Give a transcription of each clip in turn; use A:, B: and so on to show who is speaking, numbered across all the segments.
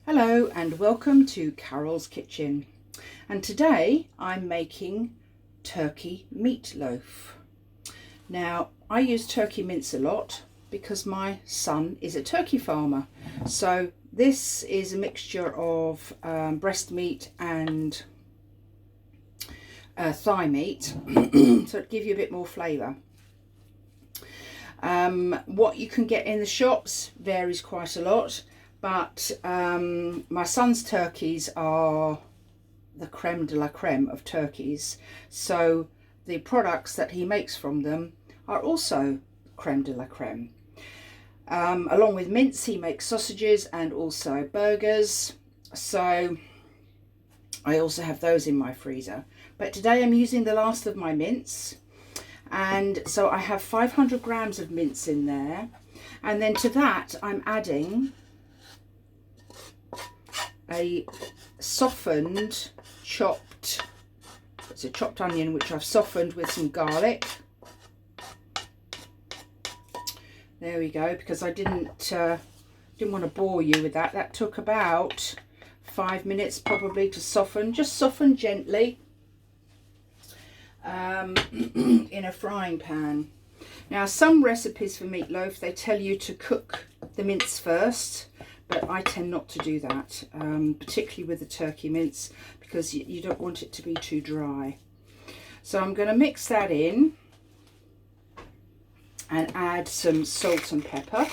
A: Hello and welcome to Carol's Kitchen, and today I'm making turkey meatloaf. Now I use turkey mince a lot because my son is a turkey farmer, so this is a mixture of breast meat and thigh meat so it gives you a bit more flavour. What you can get in the shops varies quite a lot, but my son's turkeys are the creme de la creme of turkeys, so the products that he makes from them are also creme de la creme. Along with mince, he makes sausages and also burgers, so I also have those in my freezer. But today I'm using the last of my mince, and so I have 500 grams of mince in there, and then to that I'm adding a softened chopped onion, which I've softened with some garlic. There we go, because I didn't want to bore you with that. That took about 5 minutes probably to soften, just soften gently in a frying pan. Now some recipes for meatloaf, they tell you to cook the mince first, but I tend not to do that, particularly with the turkey mince, because you don't want it to be too dry. So I'm going to mix that in and add some salt and pepper,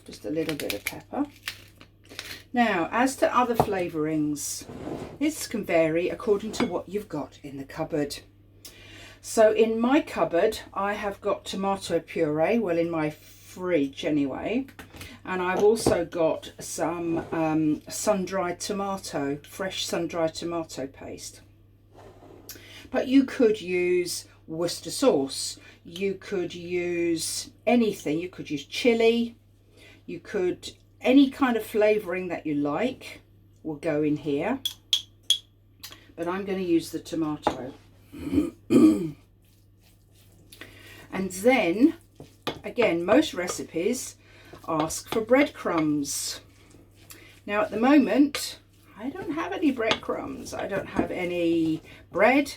A: just a little bit of pepper. Now, as to other flavourings, this can vary according to what you've got in the cupboard. So in my cupboard I have got tomato puree, well, in my fridge anyway, and I've also got some sun-dried tomato, fresh sun-dried tomato paste. But you could use Worcester sauce, you could use anything, you could use chilli, you could, any kind of flavouring that you like will go in here, but I'm going to use the tomato. And then again, most recipes ask for breadcrumbs. Now at the moment I don't have any breadcrumbs, I don't have any bread,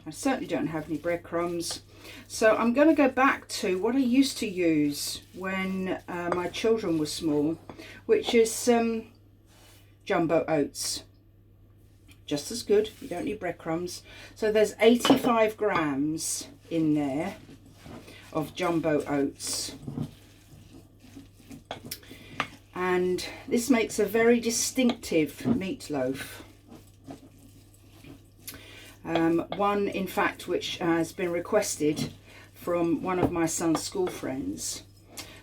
A: I certainly don't have any breadcrumbs, so I'm going to go back to what I used to use when my children were small, which is some jumbo oats. Just as good, you don't need breadcrumbs. So there's 85 grams in there of jumbo oats, and this makes a very distinctive meatloaf. One in fact which has been requested from one of my son's school friends.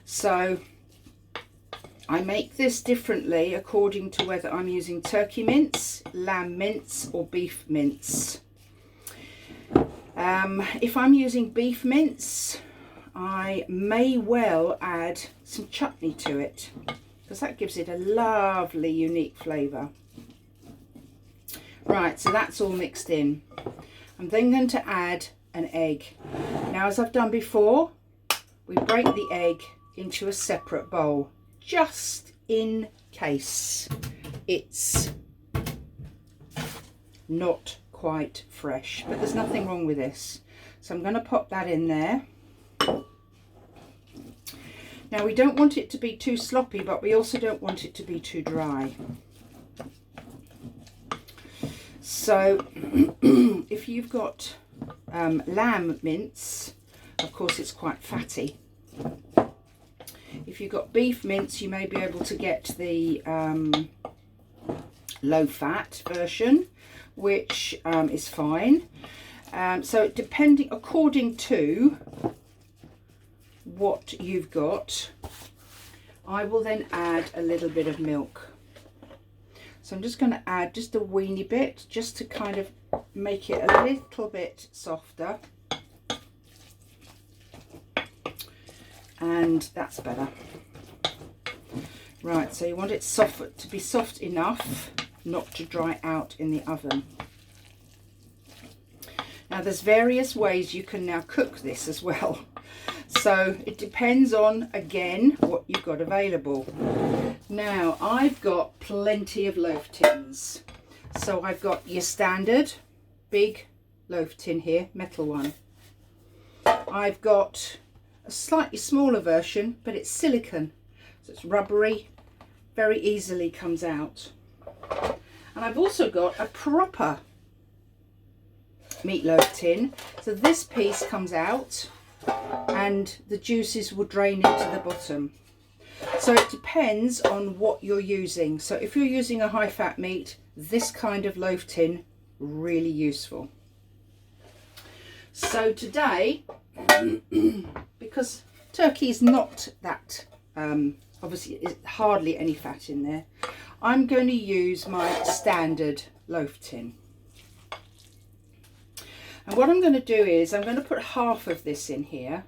A: So I make this differently according to whether I'm using turkey mince, lamb mince or beef mince. If I'm using beef mince, I may well add some chutney to it, because that gives it a lovely unique flavour. Right, so that's all mixed in. I'm then going to add an egg. Now, as I've done before, we break the egg into a separate bowl, just in case it's not quite fresh, but there's nothing wrong with this. So I'm going to pop that in there. Now we don't want it to be too sloppy, but we also don't want it to be too dry. So if you've got lamb mince, of course it's quite fatty. If you've got beef mince, you may be able to get the low fat version, which is fine. So depending, according to what you've got, I will then add a little bit of milk. So I'm just going to add just a weeny bit, just to kind of make it a little bit softer, and that's better. Right, so you want it soft, to be soft enough not to dry out in the oven. Now there's various ways you can now cook this as well. So it depends on, again, what you've got available. Now, I've got plenty of loaf tins. So I've got your standard big loaf tin here, metal one. I've got a slightly smaller version, but it's silicone, so it's rubbery, very easily comes out. And I've also got a proper meatloaf tin, so this piece comes out and the juices will drain into the bottom. So it depends on what you're using. So if you're using a high fat meat, this kind of loaf tin, really useful. So today, because turkey is not that, obviously there's hardly any fat in there, I'm going to use my standard loaf tin. And what I'm going to do is I'm going to put half of this in here,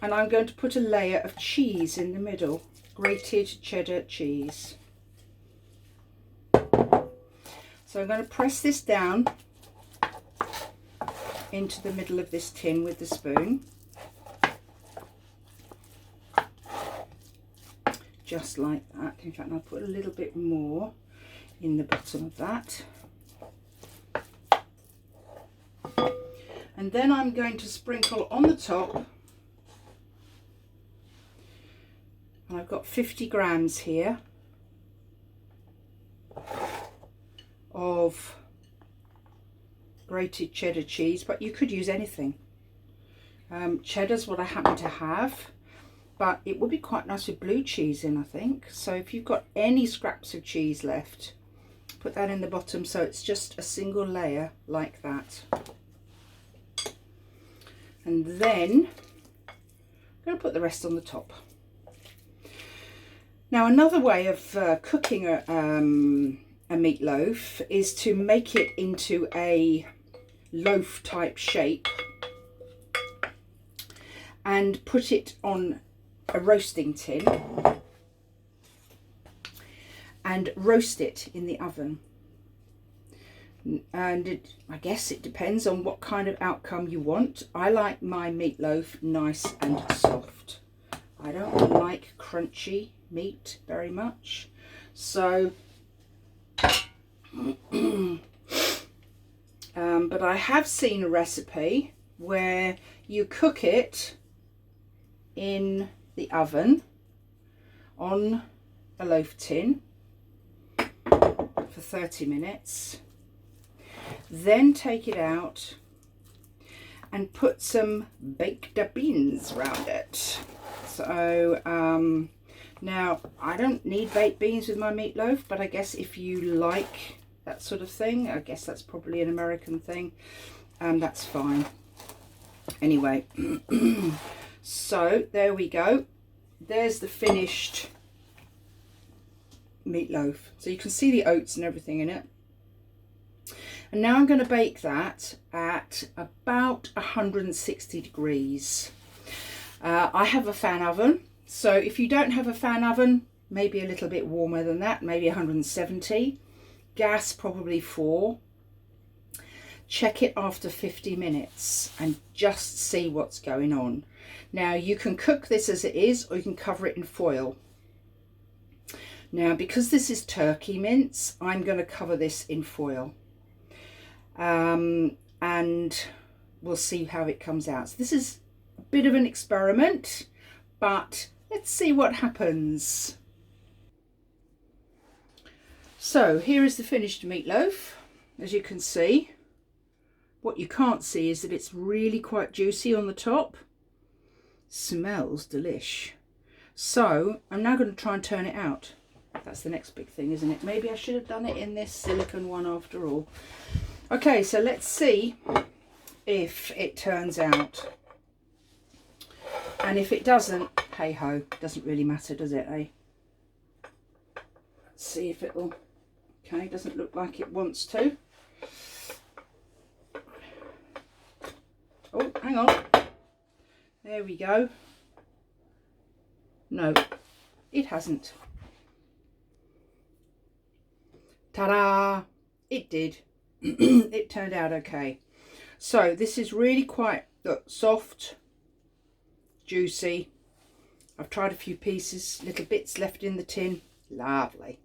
A: and I'm going to put a layer of cheese in the middle, grated cheddar cheese. So I'm going to press this down into the middle of this tin with the spoon, just like that. In fact, I'll put a little bit more in the bottom of that. And then I'm going to sprinkle on the top, and I've got 50 grams here of grated cheddar cheese, but you could use anything. Cheddar's what I happen to have, but it would be quite nice with blue cheese in, I think. So if you've got any scraps of cheese left, put that in the bottom so it's just a single layer like that. And then I'm going to put the rest on the top. Now, another way of cooking a meatloaf is to make it into a loaf type shape and put it on a roasting tin and roast it in the oven. And I guess it depends on what kind of outcome you want. I like my meatloaf nice and soft. I don't like crunchy meat very much. So, but I have seen a recipe where you cook it in the oven on a loaf tin for 30 minutes. Then take it out and put some baked beans around it. So now I don't need baked beans with my meatloaf, but I guess if you like that sort of thing, I guess that's probably an American thing, that's fine. Anyway, so there we go. There's the finished meatloaf. So you can see the oats and everything in it. And now I'm going to bake that at about 160 degrees. I have a fan oven, so if you don't have a fan oven, maybe a little bit warmer than that, maybe 170. Gas probably 4. Check it after 50 minutes and just see what's going on. Now you can cook this as it is, or you can cover it in foil. Now, because this is turkey mince, I'm going to cover this in foil. And we'll see how it comes out. So this is a bit of an experiment, but let's see what happens. So here is the finished meatloaf. As you can see, what you can't see is that it's really quite juicy on the top. Smells delish. So I'm now going to try and turn it out. That's the next big thing, isn't it? Maybe I should have done it in this silicone one after all. Okay, so let's see if it turns out. And if it doesn't, hey ho, doesn't really matter, does it, eh? Let's see if it'll. Okay, doesn't look like it wants to. Oh, hang on. There we go. No, it hasn't. Ta-da! It did. It turned out okay. So this is really quite soft, juicy. I've tried a few pieces, little bits left in the tin. Lovely.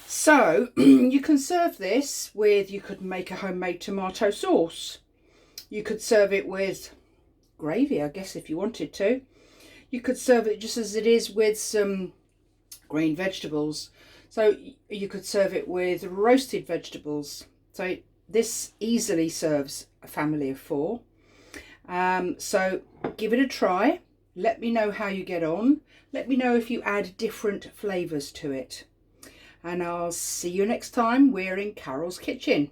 A: So you can serve this with, you could make a homemade tomato sauce. You could serve it with gravy, I guess, if you wanted to. You could serve it just as it is with some green vegetables. So you could serve it with roasted vegetables. So this easily serves a family of 4. So give it a try. Let me know how you get on. Let me know if you add different flavours to it. And I'll see you next time. We're in Carol's kitchen.